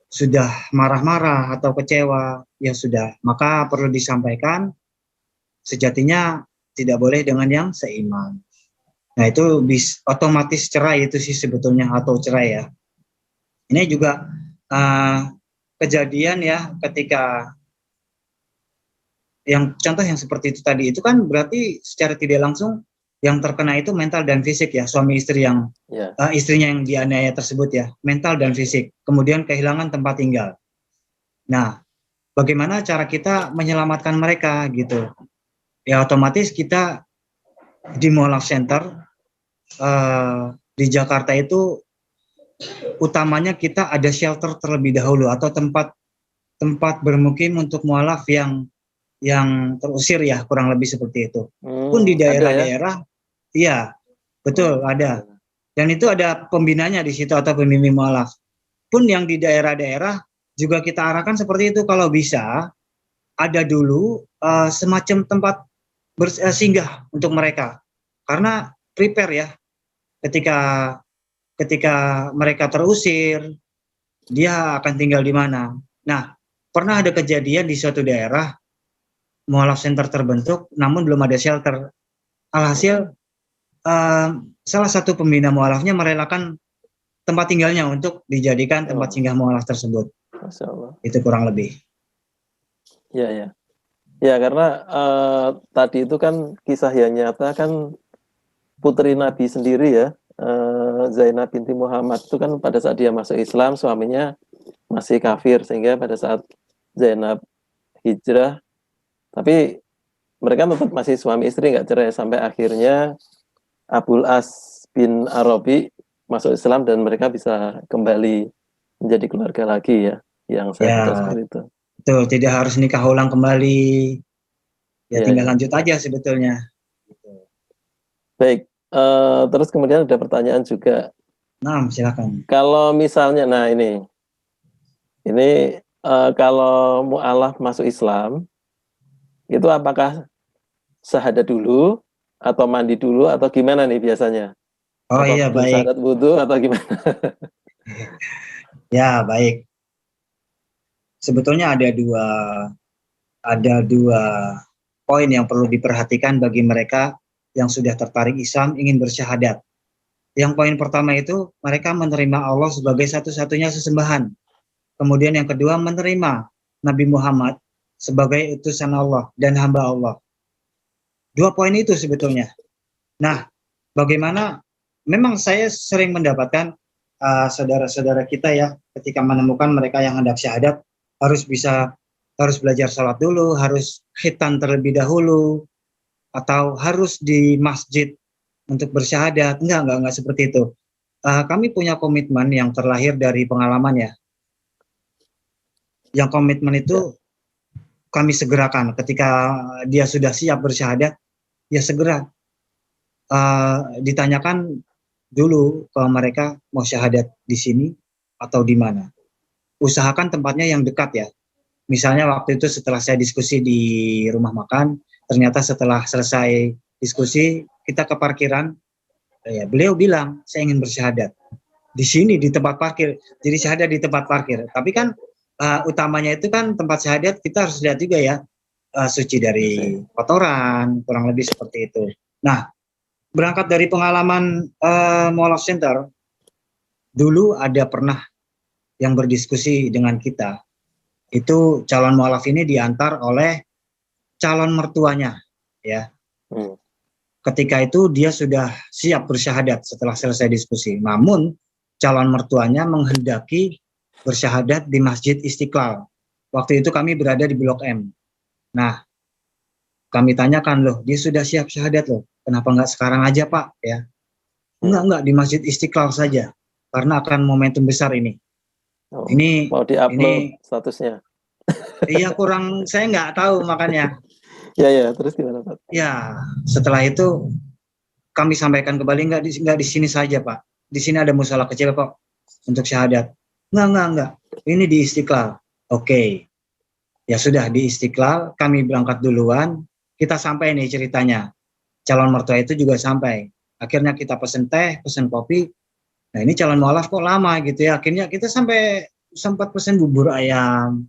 Speaker 2: sudah marah-marah atau kecewa, ya sudah, maka perlu disampaikan sejatinya tidak boleh dengan yang seiman. Nah, itu otomatis cerai itu sih sebetulnya, atau cerai ya. Ini juga kejadian ya ketika yang contoh yang seperti itu tadi, itu kan berarti secara tidak langsung yang terkena itu mental dan fisik ya, suami istri yang istrinya yang dianiaya tersebut ya, mental dan fisik, kemudian kehilangan tempat tinggal. Nah, bagaimana cara kita menyelamatkan mereka gitu? Ya otomatis kita di Mualaf Center di Jakarta itu utamanya kita ada shelter terlebih dahulu atau tempat bermukim untuk mualaf yang terusir ya, kurang lebih seperti itu. Pun di daerah-daerah, iya betul ada. Dan itu ada pembinanya di situ atau pembimbing mualaf. Pun yang di daerah-daerah juga kita arahkan seperti itu, kalau bisa ada dulu semacam tempat singgah untuk mereka. Karena prepare ya, ketika mereka terusir, dia akan tinggal di mana. Nah, pernah ada kejadian di suatu daerah, mualaf center terbentuk, namun belum ada shelter. Alhasil, salah satu pembina mualafnya merelakan tempat tinggalnya untuk dijadikan tempat singgah mualaf tersebut.
Speaker 1: Masya Allah.
Speaker 2: Itu kurang lebih.
Speaker 1: Ya, karena tadi itu kan kisah yang nyata kan, putri Nabi sendiri ya, Zainab binti Muhammad itu kan pada saat dia masuk Islam suaminya masih kafir, sehingga pada saat Zainab hijrah, tapi mereka tetap masih suami istri, nggak cerai, sampai akhirnya Abul As bin Arabi masuk Islam dan mereka bisa kembali menjadi keluarga lagi ya, yang saya baca seperti itu.
Speaker 2: Betul, tidak harus nikah ulang kembali, ya tinggal lanjut aja sebetulnya.
Speaker 1: Baik, terus kemudian ada pertanyaan juga.
Speaker 2: Nah, silakan.
Speaker 1: Kalau misalnya, nah ini kalau mu'alaf masuk Islam, itu apakah syahadat dulu, atau mandi dulu, atau gimana nih biasanya?
Speaker 2: Oh
Speaker 1: atau
Speaker 2: iya, baik.
Speaker 1: Syahadat wudhu, atau gimana?
Speaker 2: Ya, baik. Sebetulnya ada dua poin yang perlu diperhatikan bagi mereka yang sudah tertarik Islam ingin bersyahadat. Yang poin pertama itu mereka menerima Allah sebagai satu-satunya sesembahan. Kemudian yang kedua menerima Nabi Muhammad sebagai utusan Allah dan hamba Allah. Dua poin itu sebetulnya. Nah, bagaimana memang saya sering mendapatkan saudara-saudara kita ya ketika menemukan mereka yang hendak syahadat harus belajar sholat dulu, harus khitan terlebih dahulu, atau harus di masjid untuk bersyahadat. Enggak seperti itu. Kami punya komitmen yang terlahir dari pengalaman ya. Yang komitmen itu kami segerakan ketika dia sudah siap bersyahadat, ya segera ditanyakan dulu ke mereka mau syahadat di sini atau di mana. Usahakan tempatnya yang dekat ya. Misalnya waktu itu setelah saya diskusi di rumah makan, ternyata setelah selesai diskusi kita ke parkiran, ya beliau bilang saya ingin bersyahadat di sini di tempat parkir. Jadi syahadat di tempat parkir. Tapi kan utamanya itu kan tempat syahadat kita harus lihat juga ya suci dari kotoran, kurang lebih seperti itu. Nah, berangkat dari pengalaman Mualaf Center, dulu ada pernah yang berdiskusi dengan kita. Itu calon mualaf ini diantar oleh calon mertuanya, ya. Ketika itu dia sudah siap bersyahadat setelah selesai diskusi. Namun calon mertuanya menghendaki bersyahadat di Masjid Istiqlal. Waktu itu kami berada di Blok M. Nah, kami tanyakan loh, dia sudah siap syahadat loh. Kenapa nggak sekarang aja Pak? Ya, enggak di Masjid Istiqlal saja, karena akan momentum besar ini. Ini
Speaker 1: mau diupload statusnya?
Speaker 2: Iya saya nggak tahu makanya.
Speaker 1: Ya, terus gimana Pak?
Speaker 2: Ya, setelah itu kami sampaikan kembali nggak di sini saja Pak. Di sini ada musala kecil kok untuk syahadat. Enggak. Ini di Istiqlal. Oke. Ya sudah di Istiqlal, kami berangkat duluan. Kita sampai nih ceritanya. Calon mertua itu juga sampai. Akhirnya kita pesen teh, pesen kopi. Nah ini calon mualaf kok lama gitu ya. Akhirnya kita sampai sempat pesen bubur ayam.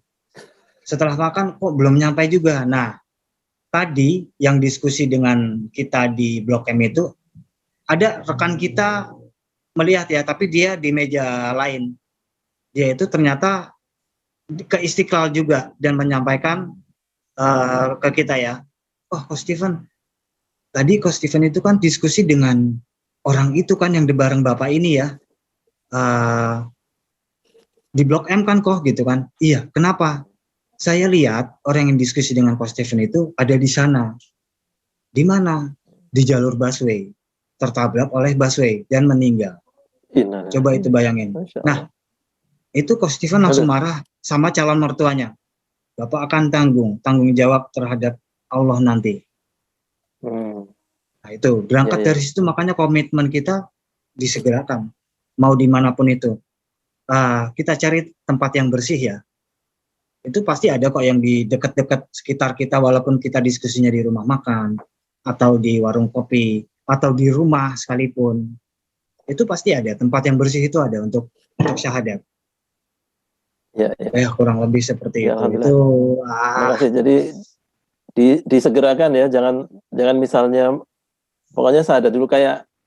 Speaker 2: Setelah makan kok belum nyampe juga. Nah, tadi yang diskusi dengan kita di Blok M itu ada rekan kita melihat ya, tapi dia di meja lain. Dia itu ternyata ke Istiqlal juga dan menyampaikan ke kita ya, oh Coach Steven, tadi Coach Steven itu kan diskusi dengan orang itu kan yang di bareng Bapak ini ya, di Blok M kan kok gitu kan. Iya, kenapa? Saya lihat orang yang diskusi dengan Coach Steven itu ada di sana. Di mana? Di jalur busway. Tertabrak oleh busway dan meninggal. Coba itu bayangin. Nah, itu Coach Steven langsung marah sama calon mertuanya. Bapak akan tanggung jawab terhadap Allah nanti. Nah itu, berangkat dari situ makanya komitmen kita disegerakan. Mau dimanapun itu. Kita cari tempat yang bersih ya. Itu pasti ada kok yang di dekat-dekat sekitar kita walaupun kita diskusinya di rumah makan atau di warung kopi atau di rumah sekalipun. Itu pasti ada tempat yang bersih itu ada untuk syahadat. Ya kurang lebih seperti itu. Itu
Speaker 1: makasih. Jadi disegerakan ya, jangan misalnya pokoknya syahadat dulu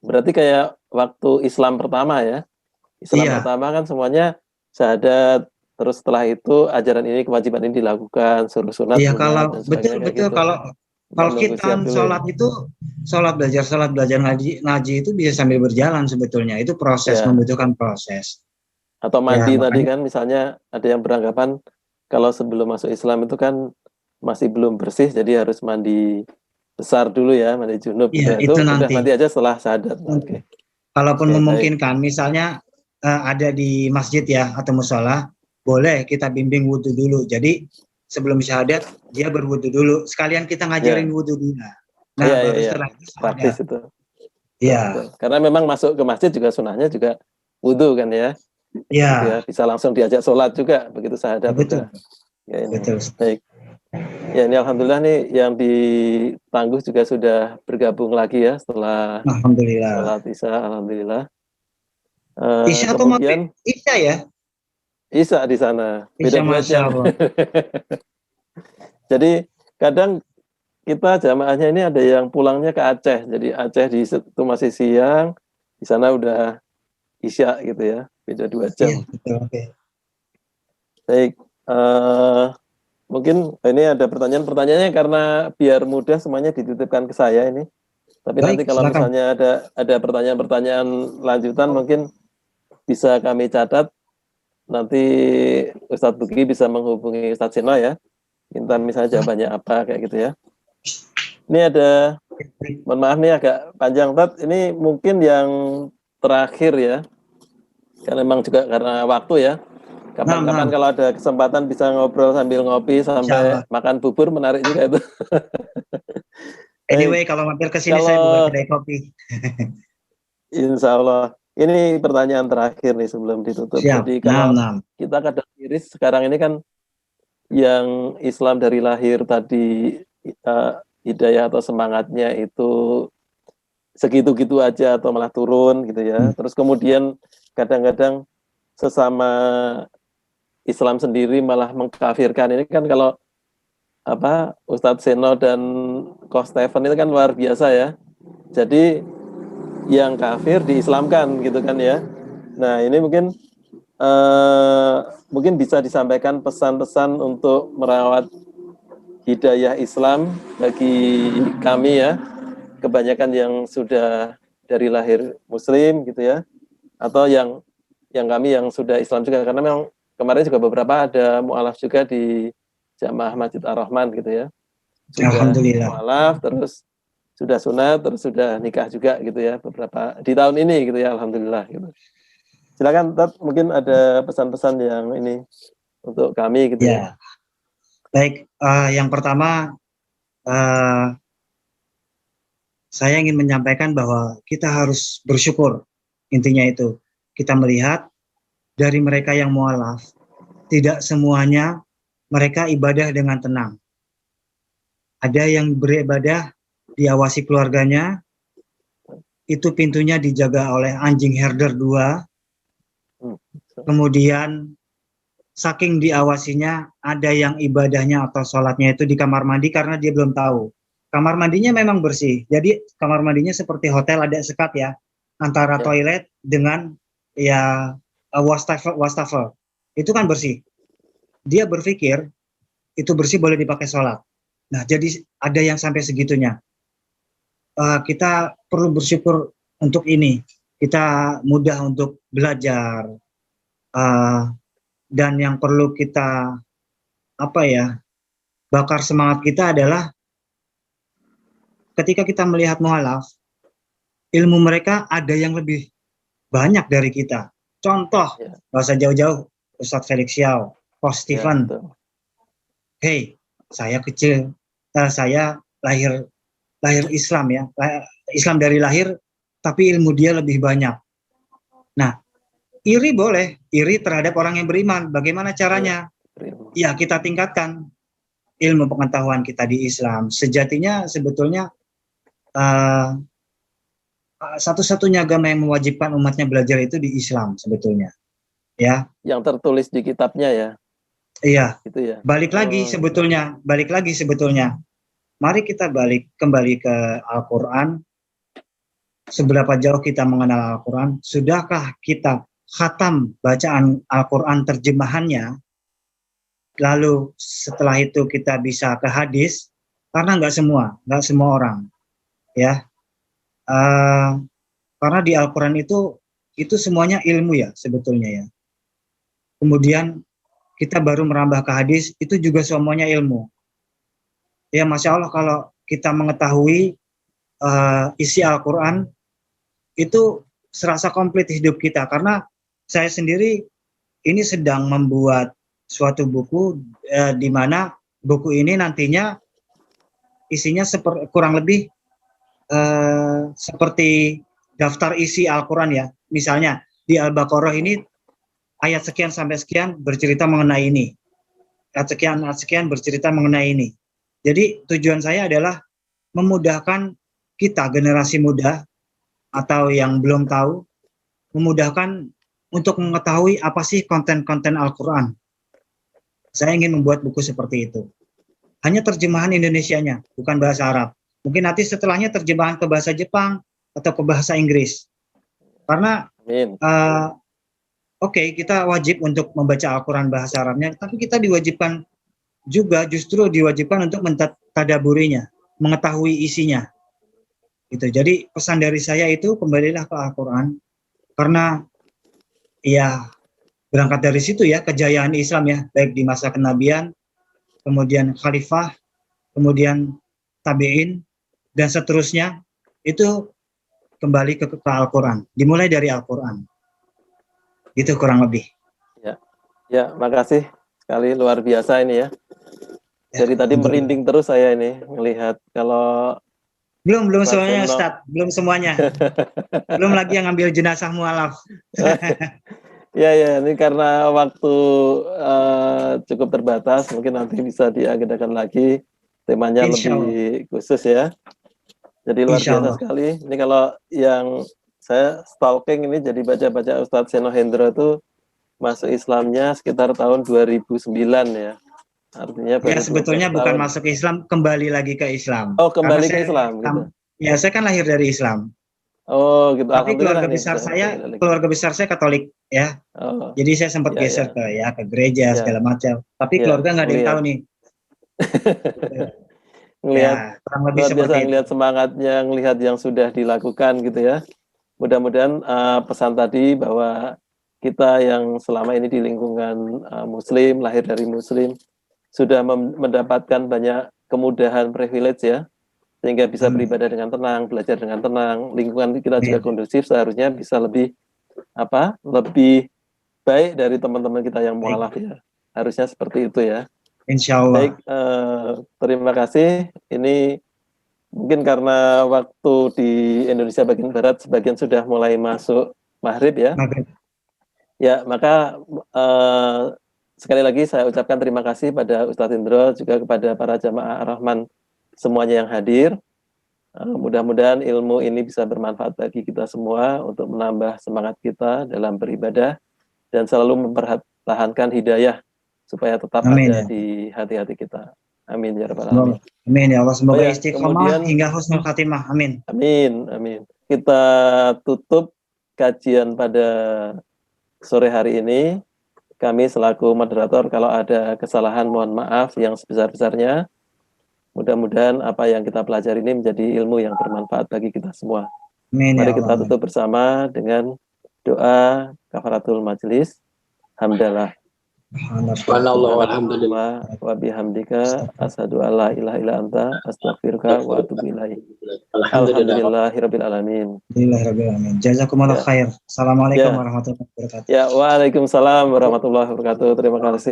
Speaker 1: berarti kayak waktu Islam pertama ya. Islam pertama kan semuanya syahadat. Terus setelah itu ajaran ini, kewajiban ini dilakukan, suruh sunat.
Speaker 2: Iya, kalau betul gitu. Kalau kita sholat itu belajar ngaji itu bisa sambil berjalan sebetulnya. Itu proses, membutuhkan proses.
Speaker 1: Atau mandi tadi kan misalnya ada yang beranggapan kalau sebelum masuk Islam itu kan masih belum bersih, jadi harus mandi besar dulu ya, mandi junub.
Speaker 2: Iya, itu nanti.
Speaker 1: Udah mandi aja setelah syahadat.
Speaker 2: Kalaupun memungkinkan, misalnya ada di masjid ya atau mushola, boleh kita bimbing wudhu dulu. Jadi sebelum syahadat dia berwudhu dulu. Sekalian kita ngajarin wudhu dia. Nah, baru setelah itu
Speaker 1: praktis itu.
Speaker 2: Iya.
Speaker 1: Karena memang masuk ke masjid juga sunahnya juga wudhu kan ya.
Speaker 2: Iya.
Speaker 1: Bisa langsung diajak sholat juga begitu syahadat.
Speaker 2: Betul.
Speaker 1: Betul. Baik. Ya ini alhamdulillah nih yang di Tangguh juga sudah bergabung lagi ya setelah sholat Isya. Alhamdulillah.
Speaker 2: Isya atau maghrib? Isya ya?
Speaker 1: Isya di sana, beda
Speaker 2: jam.
Speaker 1: Jadi kadang kita jamaahnya ini ada yang pulangnya ke Aceh, jadi Aceh di situ masih siang, Di sana udah Isya gitu ya, beda 2 jam.
Speaker 2: Iya, betul. Oke.
Speaker 1: Baik, mungkin ini ada pertanyaan-pertanyaannya karena biar mudah semuanya dititipkan ke saya ini. Tapi
Speaker 2: Baik,
Speaker 1: nanti kalau
Speaker 2: silakan.
Speaker 1: misalnya ada pertanyaan-pertanyaan lanjutan mungkin bisa kami catat. Nanti Ustadz Buki bisa menghubungi Ustadz Seno ya. Minta misalnya jawabannya apa kayak gitu ya. Ini ada, mohon maaf nih agak panjang, Tat. Ini mungkin yang terakhir ya. Kan memang juga karena waktu ya. Kapan-kapan kalau ada kesempatan bisa ngobrol sambil ngopi sampai makan bubur, menarik juga itu.
Speaker 2: Anyway, kalau mampir ke sini saya buka kedai kopi.
Speaker 1: Insya Allah. Ini pertanyaan terakhir nih sebelum ditutup.
Speaker 2: Siap.
Speaker 1: Jadi kalau kita kadang miris sekarang ini kan yang Islam dari lahir tadi hidayah atau semangatnya itu segitu-gitu aja atau malah turun gitu ya. Terus kemudian kadang-kadang sesama Islam sendiri malah mengkafirkan. Ini kan kalau Ustadz Seno dan Coach Stephen itu kan luar biasa ya. Jadi yang kafir diislamkan gitu kan ya. Nah ini mungkin bisa disampaikan pesan-pesan untuk merawat hidayah Islam bagi kami ya, kebanyakan yang sudah dari lahir Muslim gitu ya, atau yang kami yang sudah Islam juga, karena memang kemarin juga beberapa ada mu'alaf juga di Jamaah Masjid Ar-Rahman gitu ya, sudah mu'alaf terus sudah sunat, terus sudah nikah juga gitu ya, beberapa di tahun ini gitu ya, alhamdulillah gitu. Silakan Tat, mungkin ada pesan-pesan yang ini untuk kami gitu ya.
Speaker 2: Baik, yang pertama saya ingin menyampaikan bahwa kita harus bersyukur. Intinya itu, kita melihat dari mereka yang mu'alaf, tidak semuanya mereka ibadah dengan tenang. Ada yang beribadah diawasi keluarganya, itu pintunya dijaga oleh anjing herder 2. Kemudian saking diawasinya, ada yang ibadahnya atau sholatnya itu di kamar mandi karena dia belum tahu. Kamar mandinya memang bersih, jadi kamar mandinya seperti hotel, ada sekat ya, antara toilet dengan ya wastafel. Itu kan bersih. Dia berpikir itu bersih boleh dipakai sholat. Nah, jadi ada yang sampai segitunya. Kita perlu bersyukur untuk ini. Kita mudah untuk belajar. Dan yang perlu kita bakar semangat kita adalah ketika kita melihat mu'alaf, ilmu mereka ada yang lebih banyak dari kita. Contoh, bahasa jauh-jauh, Ustadz Felix Xiao, Coach Stephen. Hey, saya kecil, saya lahir Islam ya, Islam dari lahir, tapi ilmu dia lebih banyak. Nah, iri boleh, iri terhadap orang yang beriman. Bagaimana caranya? Ya, kita tingkatkan ilmu pengetahuan kita di Islam. Sejatinya sebetulnya satu-satunya agama yang mewajibkan umatnya belajar itu di Islam sebetulnya. Ya.
Speaker 1: Yang tertulis di kitabnya ya.
Speaker 2: Iya.
Speaker 1: Gitu ya.
Speaker 2: Balik lagi sebetulnya. Mari kita kembali ke Al-Quran. Seberapa jauh kita mengenal Al-Quran? Sudahkah kita khatam bacaan Al-Quran terjemahannya? Lalu setelah itu kita bisa ke hadis, karena nggak semua orang, ya. Karena di Al-Quran itu semuanya ilmu ya sebetulnya ya. Kemudian kita baru merambah ke hadis, itu juga semuanya ilmu. Ya, Masya Allah, kalau kita mengetahui isi Al-Quran, itu serasa komplit hidup kita. Karena saya sendiri ini sedang membuat suatu buku, di mana buku ini nantinya isinya kurang lebih seperti daftar isi Al-Quran ya. Misalnya di Al-Baqarah ini ayat sekian sampai sekian bercerita mengenai ini. Ayat sekian bercerita mengenai ini. Jadi tujuan saya adalah memudahkan kita, generasi muda atau yang belum tahu, memudahkan untuk mengetahui apa sih konten-konten Al-Quran. Saya ingin membuat buku seperti itu. Hanya terjemahan Indonesianya, bukan bahasa Arab. Mungkin nanti setelahnya terjemahan ke bahasa Jepang atau ke bahasa Inggris. Karena
Speaker 1: Amin.
Speaker 2: oke, kita wajib untuk membaca Al-Quran bahasa Arabnya, tapi kita diwajibkan juga, justru diwajibkan untuk mentadaburinya, mengetahui isinya. Gitu. Jadi pesan dari saya itu, kembalilah ke Al-Quran, karena ya berangkat dari situ ya kejayaan Islam ya, baik di masa kenabian, kemudian khalifah, kemudian tabi'in, dan seterusnya, itu kembali ke Al-Quran, dimulai dari Al-Quran. Itu kurang lebih.
Speaker 1: Ya, makasih sekali, luar biasa ini ya. Jadi tadi
Speaker 2: Alhamdulillah.
Speaker 1: merinding terus saya ini melihat kalau
Speaker 2: Belum
Speaker 1: Ustaz
Speaker 2: semuanya
Speaker 1: Seno.
Speaker 2: Ustaz, belum semuanya. Belum lagi yang ngambil jenazah mualaf.
Speaker 1: Ya, ini karena waktu cukup terbatas, mungkin nanti bisa diagendakan lagi, temanya
Speaker 2: Insya Allah.
Speaker 1: lebih khusus ya. Jadi luar
Speaker 2: Insya
Speaker 1: biasa
Speaker 2: Allah.
Speaker 1: sekali. Ini kalau yang saya stalking ini, jadi baca-baca Ustadz Seno Hendro itu masuk Islamnya sekitar tahun 2009 ya. Artinya
Speaker 2: Ya
Speaker 1: baru 12
Speaker 2: sebetulnya bukan
Speaker 1: tahun.
Speaker 2: masuk Islam, kembali lagi ke Islam.
Speaker 1: Oh,
Speaker 2: Karena
Speaker 1: kembali ke
Speaker 2: saya
Speaker 1: Islam gitu.
Speaker 2: Ya saya kan lahir dari Islam.
Speaker 1: Oh, gitu.
Speaker 2: Tapi
Speaker 1: Alhamdulillah nih sudah
Speaker 2: keluarga besar saya Katolik ya.
Speaker 1: Oh,
Speaker 2: Jadi saya sempat
Speaker 1: ya,
Speaker 2: geser
Speaker 1: ya,
Speaker 2: ke gereja
Speaker 1: ya,
Speaker 2: segala macam. Tapi
Speaker 1: ya,
Speaker 2: keluarga nggak ada yang tahu nih.
Speaker 1: ngelihat
Speaker 2: Ya kurang lebih
Speaker 1: luar biasa,
Speaker 2: seperti itu.
Speaker 1: ngelihat semangatnya, ngelihat yang sudah dilakukan gitu ya. Mudah-mudahan pesan tadi bahwa kita yang selama ini di lingkungan Muslim, lahir dari Muslim, sudah mendapatkan banyak kemudahan, privilege ya, sehingga bisa beribadah dengan tenang, belajar dengan tenang, lingkungan kita juga kondusif, seharusnya bisa lebih lebih baik dari teman-teman kita yang mualaf ya. Harusnya seperti itu ya.
Speaker 2: Insya Allah.
Speaker 1: Baik, terima kasih. Ini mungkin karena waktu di Indonesia bagian Barat sebagian sudah mulai masuk maghrib ya. Ya, maka sekali lagi saya ucapkan terima kasih pada Ustadz Indro, juga kepada para jamaah Ar-Rahman semuanya yang hadir. Mudah-mudahan ilmu ini bisa bermanfaat bagi kita semua untuk menambah semangat kita dalam beribadah dan selalu mempertahankan hidayah supaya tetap ada di hati-hati kita. Amin ya rabbal alamin.
Speaker 2: Amin ya Allah, semoga
Speaker 1: kemudian,
Speaker 2: istiqomah hingga husnul khatimah. Amin.
Speaker 1: Amin. Kita tutup kajian pada sore hari ini. Kami selaku moderator kalau ada kesalahan mohon maaf yang sebesar-besarnya. Mudah-mudahan apa yang kita pelajari ini menjadi ilmu yang bermanfaat bagi kita semua.
Speaker 2: Amin,
Speaker 1: Mari
Speaker 2: ya
Speaker 1: kita tutup bersama dengan doa kafaratul majelis. Hamdalah.
Speaker 3: Subhanallah walhamdulillah.
Speaker 1: Wa bihamdika asyhadu alla ilaha illa anta astaghfiruka wa atubu ilaik. Alhamdulillahirabbil alamin.
Speaker 2: Alhamdulillahirabbil alamin. Jazakumullah khair. Assalamualaikum warahmatullahi wabarakatuh.
Speaker 1: Ya, waalaikumsalam warahmatullahi wabarakatuh. Terima kasih.